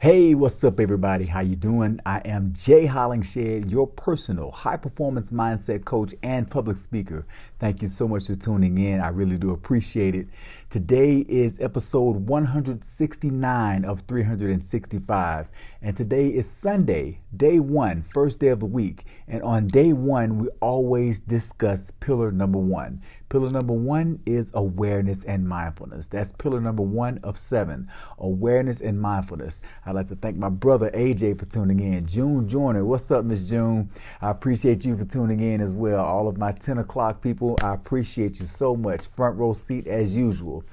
Hey, what's up, everybody? How you doing? I am Jay Hollingshed, your personal high-performance mindset coach and public speaker. Thank you so much for tuning in. I really do appreciate it. Today is episode 169 of 365, and today is Sunday, day one, first day of the week. And on day one, we always discuss pillar number one. Pillar number one is awareness and mindfulness. That's pillar number one of 7, awareness and mindfulness. I'd like to thank my brother AJ for tuning in. June Joyner, what's up, Miss June? I appreciate you for tuning in as well. All of my 10 o'clock people, I appreciate you so much. Front row seat as usual.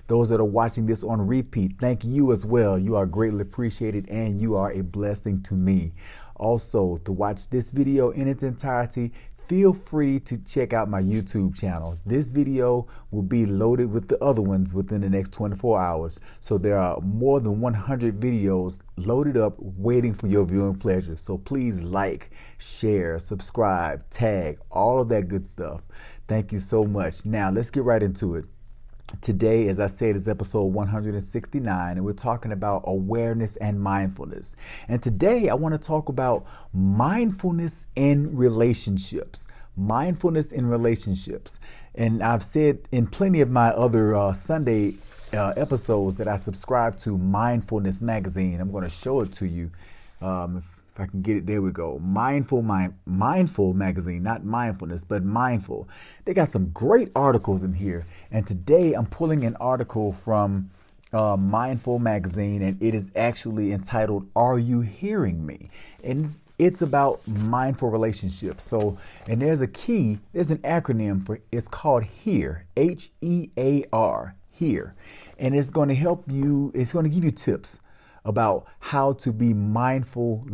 Those that are watching this on repeat, thank you as well. You are greatly appreciated and you are a blessing to me. Also, to watch this video in its entirety, feel free to check out my YouTube channel. This video will be loaded with the other ones within the next 24 hours. So there are more than 100 videos loaded up waiting for your viewing pleasure. So please like, share, subscribe, tag, all of that good stuff. Thank you so much. Now let's get right into it. Today, as I said, is episode 169, and we're talking about awareness and mindfulness. And today, I want to talk about mindfulness in relationships. Mindfulness in relationships. And I've said in plenty of my other Sunday episodes that I subscribe to Mindfulness Magazine. I'm going to show it to you. If I can get it, there we go. Mindful Magazine, not mindfulness, but mindful. They got some great articles in here. And today I'm pulling an article from Mindful Magazine, and it is actually entitled, "Are You Hearing Me?" And it's about mindful relationships. So, and there's an acronym for, it's called HEAR, HEAR, HEAR. And it's going to help you, it's going to give you tips about how to be mindful,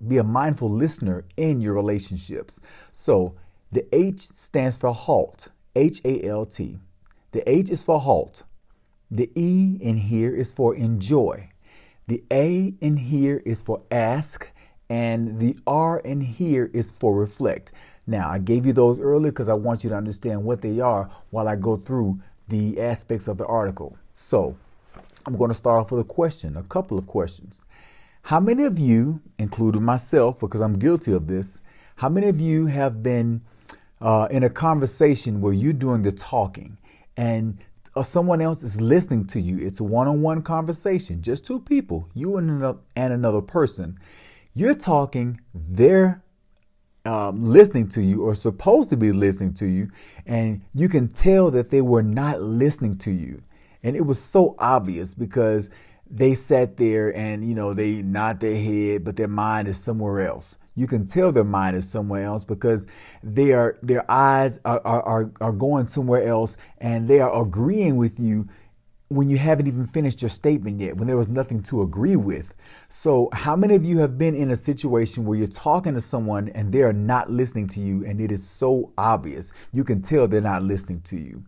be a mindful listener in your relationships. So the H stands for HALT, HALT. The H is for halt. The E in here is for enjoy. The A in here is for ask. And the R in here is for reflect. Now, I gave you those earlier because I want you to understand what they are while I go through the aspects of the article. So I'm going to start off with a couple of questions. How many of you, including myself, because I'm guilty of this, how many of you have been in a conversation where you're doing the talking and someone else is listening to you? It's a one-on-one conversation, just two people, you and another person. You're talking, they're listening to you or supposed to be listening to you, and you can tell that they were not listening to you. And it was so obvious because they sat there and, they nod their head, but their mind is somewhere else. You can tell their mind is somewhere else because their eyes are going somewhere else, and they are agreeing with you when you haven't even finished your statement yet, when there was nothing to agree with. So how many of you have been in a situation where you're talking to someone and they are not listening to you, and it is so obvious? You can tell they're not listening to you.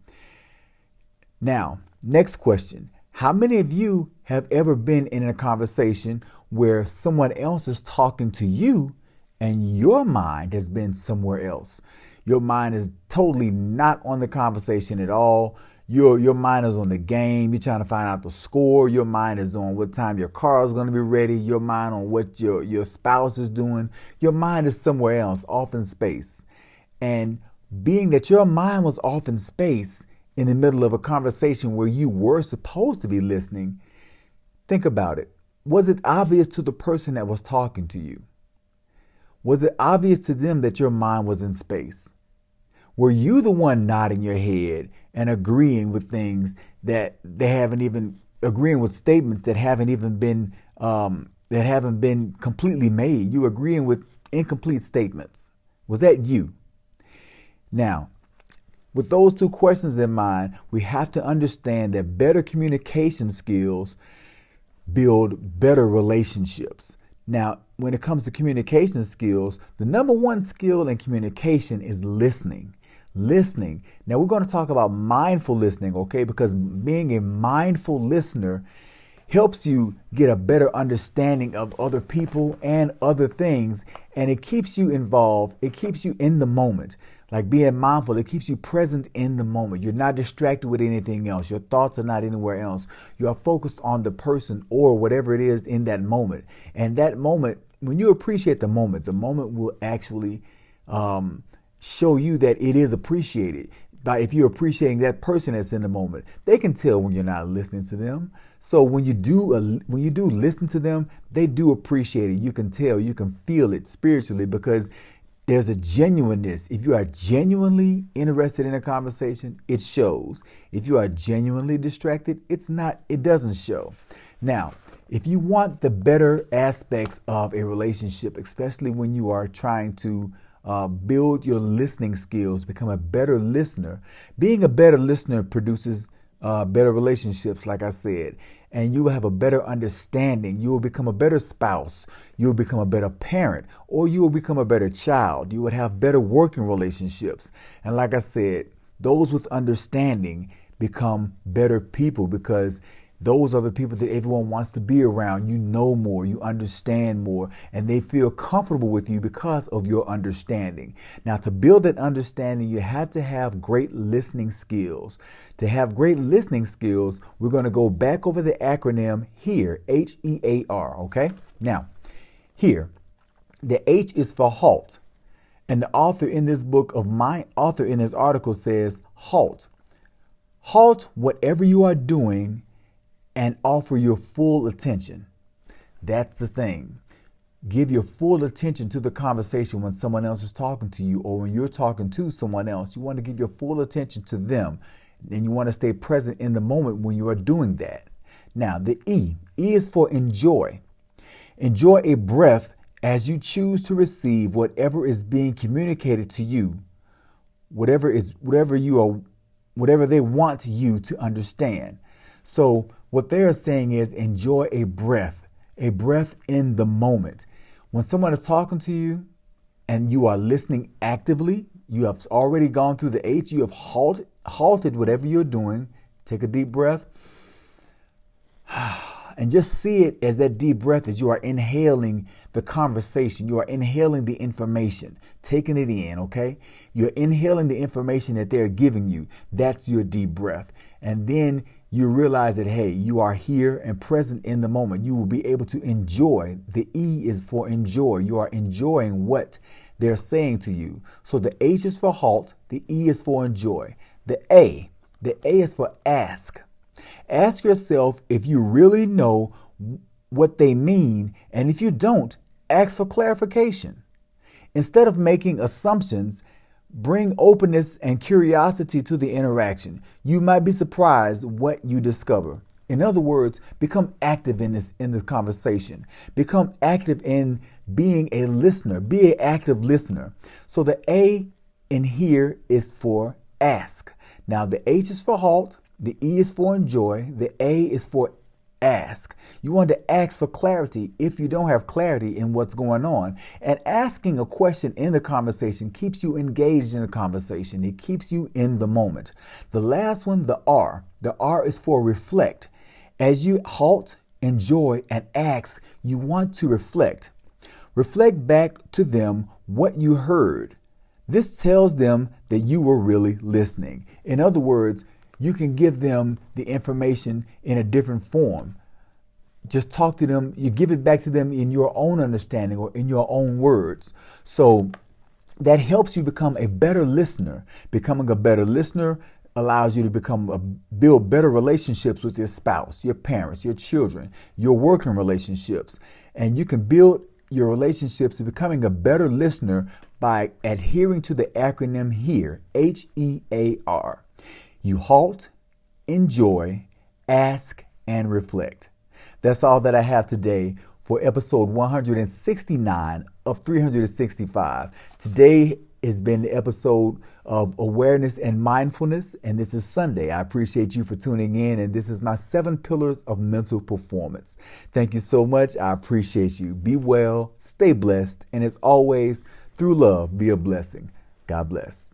Now, next question. How many of you have ever been in a conversation where someone else is talking to you and your mind has been somewhere else? Your mind is totally not on the conversation at all. Your mind is on the game. You're trying to find out the score. Your mind is on what time your car is going to be ready. Your mind on what your spouse is doing. Your mind is somewhere else, off in space. And being that your mind was off in space in the middle of a conversation where you were supposed to be listening, think about it. Was it obvious to the person that was talking to you? Was it obvious to them that your mind was in space? Were you the one nodding your head and agreeing with things that they haven't even, agreeing with statements that haven't even been, completely made? You agreeing with incomplete statements. Was that you? Now, with those two questions in mind, we have to understand that better communication skills build better relationships. Now, when it comes to communication skills, the number one skill in communication is listening. Listening. Now, we're going to talk about mindful listening, okay? Because being a mindful listener helps you get a better understanding of other people and other things, and it keeps you involved. It keeps you in the moment. Like being mindful, it keeps you present in the moment. You're not distracted with anything else. Your thoughts are not anywhere else. You are focused on the person or whatever it is in that moment. And that moment, when you appreciate the moment will actually show you that it is appreciated. By if you're appreciating that person that's in the moment, they can tell when you're not listening to them. So when you do listen to them, they do appreciate it. You can tell, you can feel it spiritually because there's a genuineness. If you are genuinely interested in a conversation, it shows. If you are genuinely distracted, it doesn't show. Now, if you want the better aspects of a relationship, especially when you are trying to build your listening skills, become a better listener. Being a better listener produces better relationships, like I said, and you will have a better understanding. You will become a better spouse. You will become a better parent, or you will become a better child. You would have better working relationships. And like I said, those with understanding become better people because those are the people that everyone wants to be around. You know more, you understand more, and they feel comfortable with you because of your understanding. Now, to build that understanding, you have to have great listening skills. To have great listening skills, we're going to go back over the acronym HEAR, HEAR, okay? Now, here, the H is for halt. And the author in this article says, halt. Halt whatever you are doing and offer your full attention. That's the thing. Give your full attention to the conversation when someone else is talking to you or when you're talking to someone else. You want to give your full attention to them and you want to stay present in the moment when you are doing that. Now, the E is for enjoy. Enjoy a breath as you choose to receive whatever is being communicated to you, whatever they want you to understand. So what they're saying is enjoy a breath in the moment. When someone is talking to you and you are listening actively, you have already gone through the H, you have halted whatever you're doing. Take a deep breath and just see it as that deep breath as you are inhaling the conversation. You are inhaling the information, taking it in, okay? You're inhaling the information that they're giving you. That's your deep breath. And then you realize that, hey, you are here and present in the moment. You will be able to enjoy. The E is for enjoy. You are enjoying what they're saying to you. So the H is for halt. The E is for enjoy. The A is for ask. Ask yourself if you really know what they mean. And if you don't, ask for clarification. Instead of making assumptions, bring openness and curiosity to the interaction. You might be surprised what you discover. In other words, become active in the conversation. Become active in being a listener. Be an active listener. So the A in here is for ask. Now the H is for halt. The E is for enjoy. The A is for ask. You want to ask for clarity if you don't have clarity in what's going on. And asking a question in the conversation keeps you engaged in the conversation. It keeps you in the moment. The last one, the R. The R is for reflect. As you halt, enjoy, and ask, you want to reflect. Reflect back to them what you heard. This tells them that you were really listening. In other words, you can give them the information in a different form. Just talk to them. You give it back to them in your own understanding or in your own words. So that helps you become a better listener. Becoming a better listener allows you to build better relationships with your spouse, your parents, your children, your working relationships. And you can build your relationships to becoming a better listener by adhering to the acronym HEAR, HEAR. You halt, enjoy, ask, and reflect. That's all that I have today for episode 169 of 365. Today has been the episode of awareness and mindfulness, and this is Sunday. I appreciate you for tuning in, and this is my 7 pillars of mental performance. Thank you so much. I appreciate you. Be well, stay blessed, and as always, through love, be a blessing. God bless.